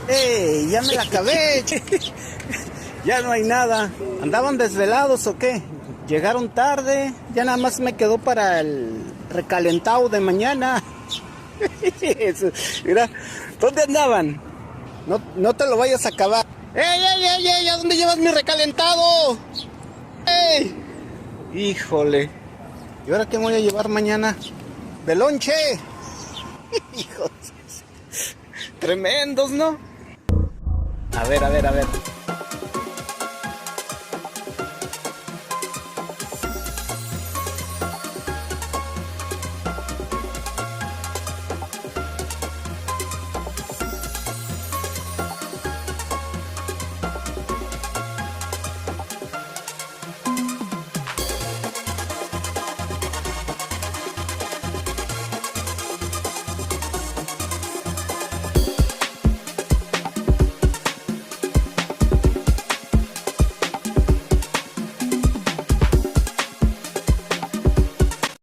¡Ey! Ya me la acabé. Ya no hay nada. ¿Andaban desvelados o qué? Llegaron tarde. Ya nada más me quedó para el recalentado de mañana. Mira, ¿dónde andaban? No te lo vayas a acabar. ¡Ey! ¿A dónde llevas mi recalentado? ¡Ey! Híjole. ¿Y ahora qué me voy a llevar mañana? ¡De lonche! Hijos. Tremendos, ¿no? A ver.